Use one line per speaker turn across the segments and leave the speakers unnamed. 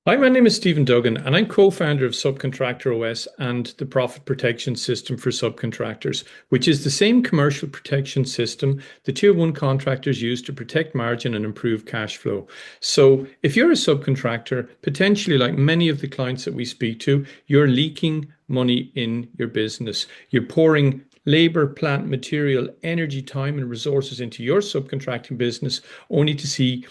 Hi, my name is Stephen Duggan, and I'm co-founder of Subcontractor OS and the Profit Protection System for Subcontractors, which is the same commercial protection system the Tier 1 contractors use to protect margin and improve cash flow. So if you're a subcontractor, potentially like many of the clients that we speak to, you're leaking money in your business. You're pouring labor, plant, material, energy, time, and resources into your subcontracting business only to see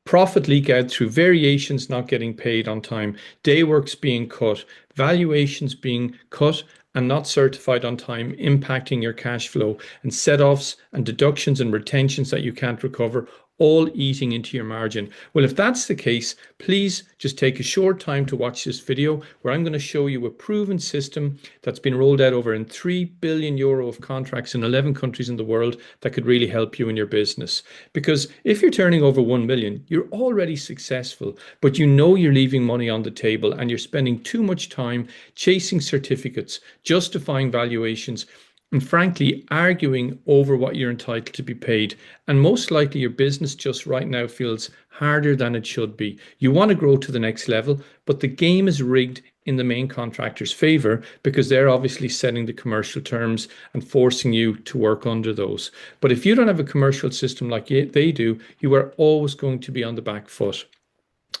profit leak out through variations not getting paid on time, day works being cut, valuations being cut and not certified on time, impacting your cash flow, and set-offs and deductions and retentions that you can't recover, all eating into your margin. Well, if that's the case, please just take a short time to watch this video where I'm going to show you a proven system that's been rolled out over in €3 billion of contracts in 11 countries in the world that could really help you in your business. Because if you're turning over 1 million, you're already successful, but you know you're leaving money on the table and you're spending too much time chasing certificates, justifying valuations, and frankly, arguing over what you're entitled to be paid. And most likely your business just right now feels harder than it should be. You want to grow to the next level, but the game is rigged in the main contractor's favor because they're obviously setting the commercial terms and forcing you to work under those. But if you don't have a commercial system like they do, you are always going to be on the back foot.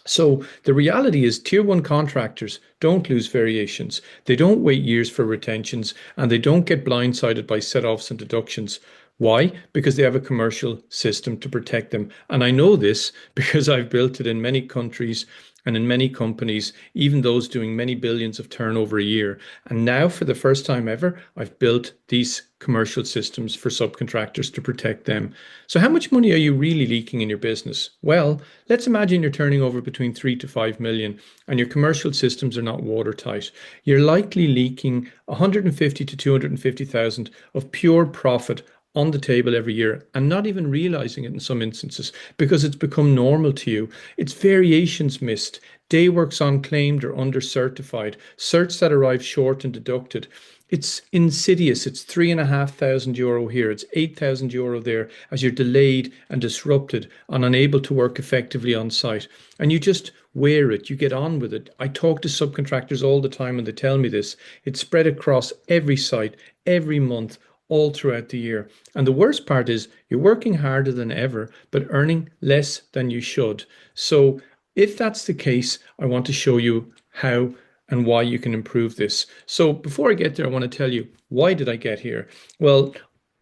So the reality is Tier 1 contractors don't lose variations. They don't wait years for retentions and they don't get blindsided by set-offs and deductions. Why? Because they have a commercial system to protect them. And I know this because I've built it in many countries and in many companies, even those doing many billions of turnover a year. And now for the first time ever, I've built these commercial systems for subcontractors to protect them. So how much money are you really leaking in your business? Well, let's imagine you're turning over between 3 to 5 million and your commercial systems are not watertight. You're likely leaking 150 to 250,000 of pure profit on the table every year and not even realizing it in some instances because it's become normal to you. It's variations missed, day works unclaimed or under certified, certs that arrive short and deducted. It's insidious. It's €3,500 here. It's €8,000 there as you're delayed and disrupted and unable to work effectively on site. And you just wear it. You get on with it. I talk to subcontractors all the time and they tell me this. It's spread across every site, every month, all throughout the year. And the worst part is you're working harder than ever, but earning less than you should. So if that's the case, I want to show you how and why you can improve this. So before I get there, I want to tell you, why did I get here? Well,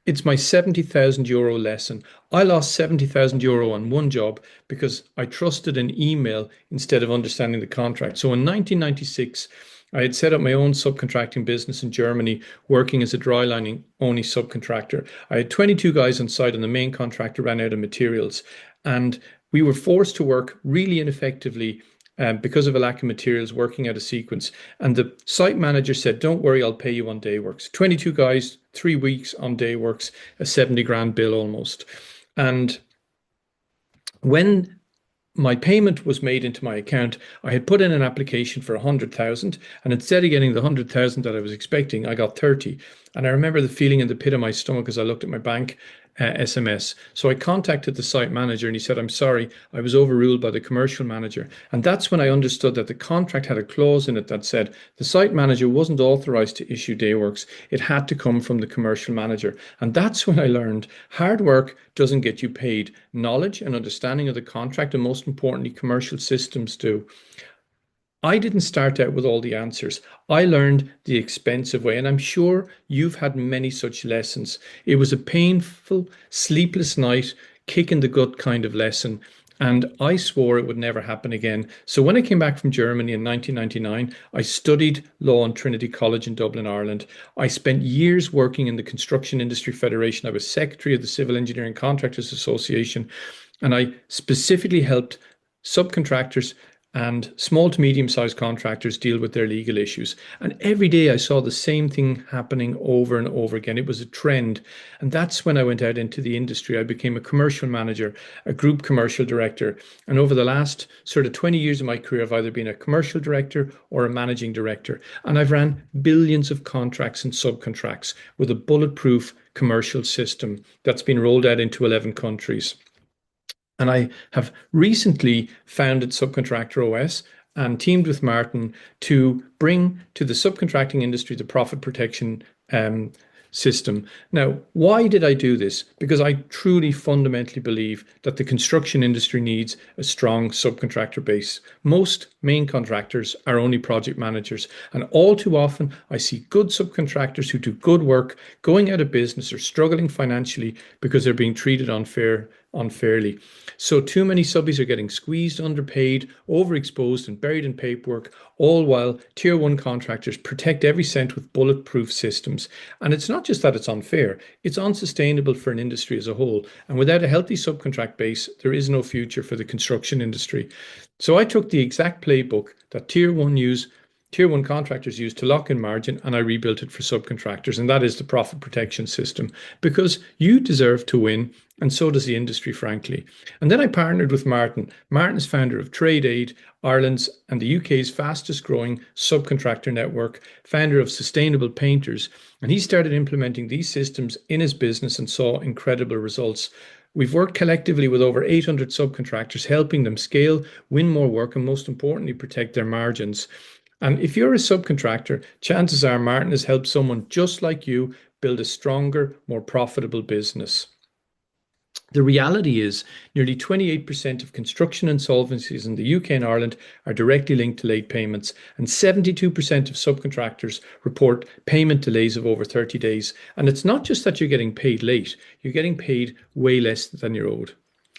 it's my €70,000 lesson. I lost €70,000 on one job because I trusted an email instead of understanding the contract. So in 1996, I had set up my own subcontracting business in Germany, working as a dry lining only subcontractor. I had 22 guys on site and the main contractor ran out of materials. And we were forced to work really ineffectively because of a lack of materials, working out of sequence. And the site manager said, don't worry, I'll pay you on day works. 22 guys, 3 weeks on day works, a 70 grand bill almost. And when my payment was made into my account, I had put in an application for 100,000, and instead of getting the 100,000 that I was expecting, I got 30. And I remember the feeling in the pit of my stomach as I looked at my bank SMS. So I contacted the site manager and he said, I'm sorry, I was overruled by the commercial manager. And that's when I understood that the contract had a clause in it that said the site manager wasn't authorized to issue day works. It had to come from the commercial manager. And that's when I learned hard work doesn't get you paid. Knowledge and understanding of the contract, and most importantly, commercial systems do. I didn't start out with all the answers. I learned the expensive way, and I'm sure you've had many such lessons. It was a painful, sleepless night, kick in the gut kind of lesson, and I swore it would never happen again. So when I came back from Germany in 1999, I studied law in Trinity College in Dublin, Ireland. I spent years working in the Construction Industry Federation. I was secretary of the Civil Engineering Contractors Association, and I specifically helped subcontractors and small to medium-sized contractors deal with their legal issues. And every day I saw the same thing happening over and over again. It was a trend. And that's when I went out into the industry. I became a commercial manager, a group commercial director. And over the last sort of 20 years of my career, I've either been a commercial director or a managing director. And I've ran billions of contracts and subcontracts with a bulletproof commercial system that's been rolled out into 11 countries. And I have recently founded Subcontractor OS and teamed with Martin to bring to the subcontracting industry the profit protection system. Now, why did I do this? Because I truly fundamentally believe that the construction industry needs a strong subcontractor base. Most main contractors are only project managers, and all too often I see good subcontractors who do good work going out of business or struggling financially because they're being treated unfairly. So too many subbies are getting squeezed, underpaid, overexposed, and buried in paperwork, all while tier one contractors protect every cent with bulletproof systems. And it's not just that it's unfair, it's unsustainable for an industry as a whole. And without a healthy subcontract base, there is no future for the construction industry. So I took the exact playbook that tier one contractors use to lock in margin, and I rebuilt it for subcontractors. And that is the profit protection system, because you deserve to win, and so does the industry, frankly. And then I partnered with Martin. Martin's founder of Trade Aid, Ireland's and the UK's fastest growing subcontractor network, founder of Sustainable Painters. And he started implementing these systems in his business and saw incredible results. We've worked collectively with over 800 subcontractors, helping them scale, win more work, and most importantly, protect their margins. And if you're a subcontractor, chances are Martin has helped someone just like you build a stronger, more profitable business. The reality is nearly 28% of construction insolvencies in the UK and Ireland are directly linked to late payments, and 72% of subcontractors report payment delays of over 30 days. And it's not just that you're getting paid late, you're getting paid way less than you're owed.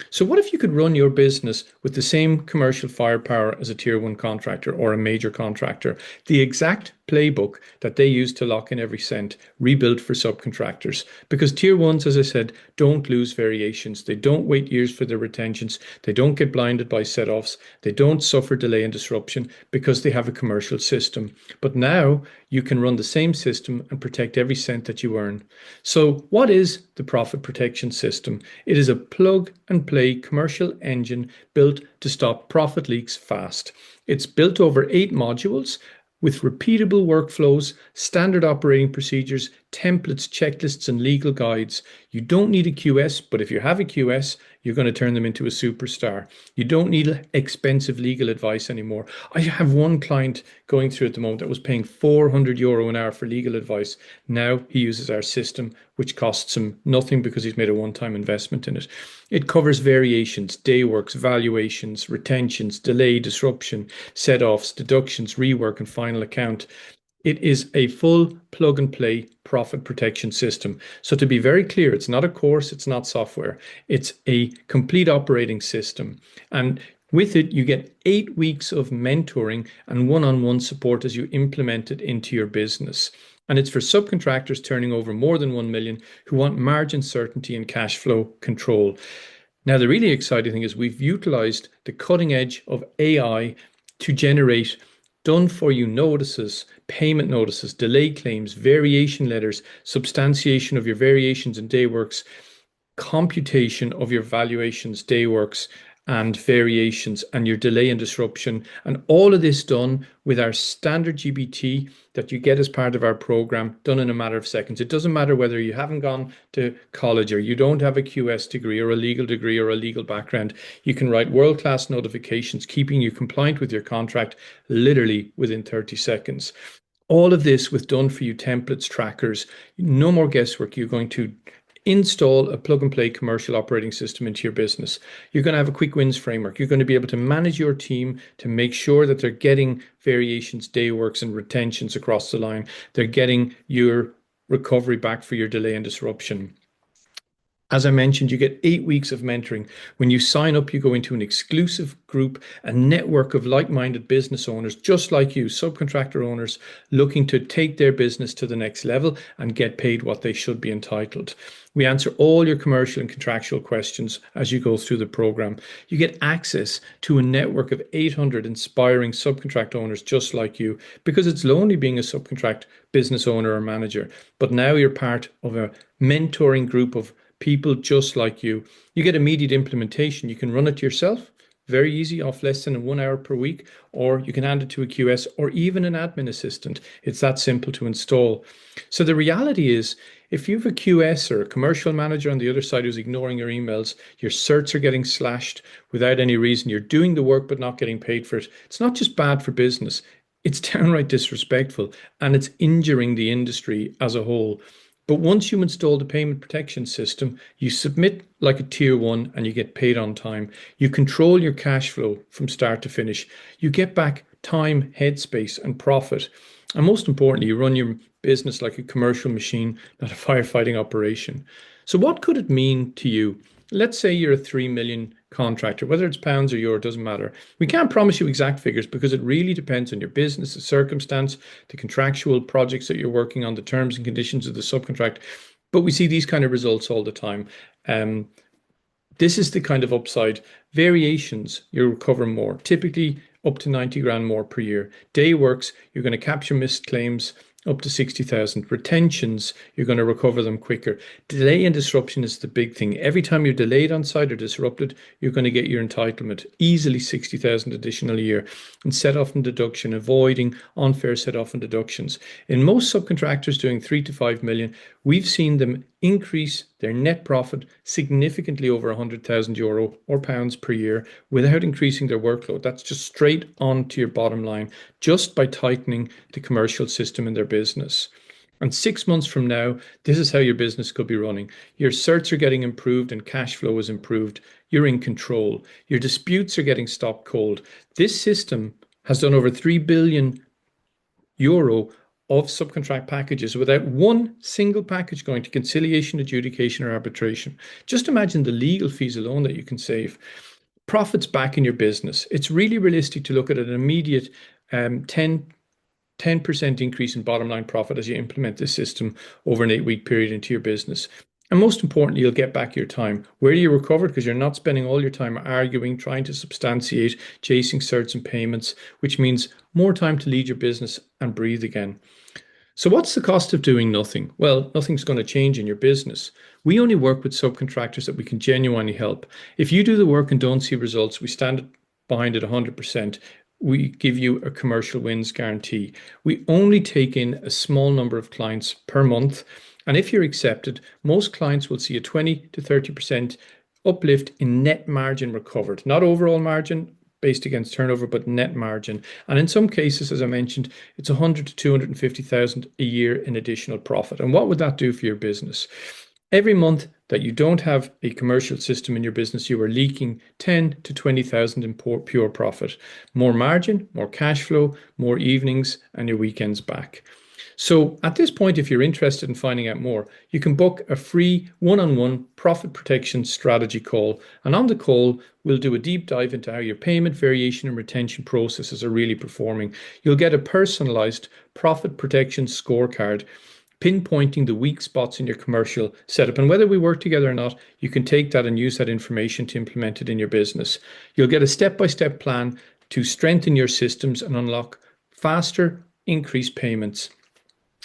So what if you could run your business with the same commercial firepower as a tier one contractor or a major contractor? The exact playbook that they use to lock in every cent, rebuilt for subcontractors. Because tier ones, as I said, don't lose variations. They don't wait years for their retentions. They don't get blinded by set-offs. They don't suffer delay and disruption because they have a commercial system. But now you can run the same system and protect every cent that you earn. So what is the profit protection system? It is a plug and play commercial engine built to stop profit leaks fast. It's built over 8 modules with repeatable workflows, standard operating procedures, templates, checklists, and legal guides. You don't need a QS, but if you have a QS, you're going to turn them into a superstar. You don't need expensive legal advice anymore. I have one client going through at the moment that was paying €400 an hour for legal advice. Now he uses our system, which costs him nothing because he's made a one-time investment in it. It covers variations, day works, valuations, retentions, delay, disruption, set-offs, deductions, rework, and final account. It is a full plug and play profit protection system. So to be very clear, it's not a course, it's not software. It's a complete operating system. And with it, you get 8 weeks of mentoring and one-on-one support as you implement it into your business. And it's for subcontractors turning over more than 1 million who want margin certainty and cash flow control. Now, the really exciting thing is we've utilized the cutting edge of AI to generate done for you notices, payment notices, delay claims, variation letters, substantiation of your variations and day works, computation of your valuations, day works, and variations, and your delay and disruption. And all of this done with our standard GBT that you get as part of our program, done in a matter of seconds. It doesn't matter whether you haven't gone to college or you don't have a QS degree or a legal background. You can write world-class notifications, keeping you compliant with your contract literally within 30 seconds. All of this with done for you templates, trackers, no more guesswork. You're going to install a plug and play commercial operating system into your business. You're going to have a quick wins framework. You're going to be able to manage your team to make sure that they're getting variations, day works, and retentions across the line. They're getting your recovery back for your delay and disruption. As I mentioned, you get 8 weeks of mentoring. When you sign up, you go into an exclusive group, a network of like-minded business owners, just like you, subcontractor owners, looking to take their business to the next level and get paid what they should be entitled. We answer all your commercial and contractual questions as you go through the program. You get access to a network of 800 inspiring subcontract owners just like you, because it's lonely being a subcontract business owner or manager. But now you're part of a mentoring group of people just like you. You get immediate implementation. You can run it yourself, very easy, off less than 1 hour per week, or you can hand it to a QS or even an admin assistant. It's that simple to install. So the reality is, If you have a QS or a commercial manager on the other side who's ignoring your emails, your certs are getting slashed without any reason, you're doing the work but not getting paid for it, it's not just bad for business, it's downright disrespectful and it's injuring the industry as a whole. But once you install the payment protection system, you submit like a tier one and you get paid on time. You control your cash flow from start to finish. You get back time, headspace, and profit. And most importantly, you run your business like a commercial machine, not a firefighting operation. So, what could it mean to you? Let's say you're a 3 million contractor, whether it's pounds or euro, doesn't matter. We can't promise you exact figures because it really depends on your business, the circumstance, the contractual projects that you're working on, the terms and conditions of the subcontract. But we see these kind of results all the time. This is the kind of upside. Variations, you recover more, typically up to 90 grand more per year. Day works, you're going to capture missed claims up to 60,000. Retentions, you're going to recover them quicker. Delay and disruption is the big thing. Every time you're delayed on site or disrupted, you're going to get your entitlement, easily 60,000 additional a year. And set off and deduction, avoiding unfair set off and deductions. In most subcontractors doing 3 to 5 million, we've seen them increase their net profit significantly over 100,000 euro or pounds per year without increasing their workload. That's just straight on to your bottom line, just by tightening the commercial system in their business. And 6 months from now, this is how your business could be running. Your certs are getting improved and cash flow is improved. You're in control. Your disputes are getting stopped cold. This system has done over 3 billion euro of subcontract packages without one single package going to conciliation, adjudication, or arbitration. Just imagine the legal fees alone that you can save. Profits back in your business. It's really realistic to look at an immediate 10% increase in bottom line profit as you implement this system over an 8-week period into your business. And most importantly, you'll get back your time. Where do you recover? Because you're not spending all your time arguing, trying to substantiate, chasing certs and payments, which means more time to lead your business and breathe again. So what's the cost of doing nothing? Well, nothing's going to change in your business. We only work with subcontractors that we can genuinely help. If you do the work and don't see results, we stand behind it 100%. We give you a commercial wins guarantee. We only take in a small number of clients per month. And if you're accepted, most clients will see a 20 to 30% uplift in net margin recovered, not overall margin based against turnover, but net margin. And in some cases, as I mentioned, it's 100 to 250,000 a year in additional profit. And what would that do for your business? Every month that you don't have a commercial system in your business, you are leaking 10 to 20,000 in pure profit. More margin, more cash flow, more evenings, and your weekends back. So at this point, if you're interested in finding out more, you can book a free one-on-one profit protection strategy call. And on the call, we'll do a deep dive into how your payment, variation, and retention processes are really performing. You'll get a personalized profit protection scorecard, pinpointing the weak spots in your commercial setup. And whether we work together or not, you can take that and use that information to implement it in your business. You'll get a step-by-step plan to strengthen your systems and unlock faster, increased payments.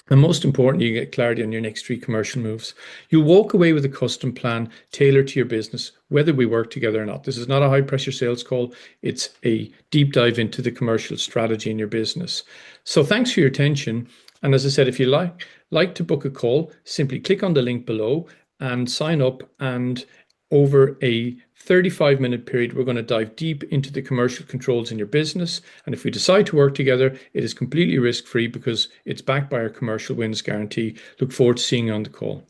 And most importantly, you get clarity on your next 3 commercial moves. You'll walk away with a custom plan tailored to your business, whether we work together or not. This is not a high-pressure sales call. It's a deep dive into the commercial strategy in your business. So thanks for your attention. And as I said, if you like to book a call, simply click on the link below and sign up. And over a 35-minute period, we're going to dive deep into the commercial controls in your business. And if we decide to work together, it is completely risk-free because it's backed by our commercial wins guarantee. Look forward to seeing you on the call.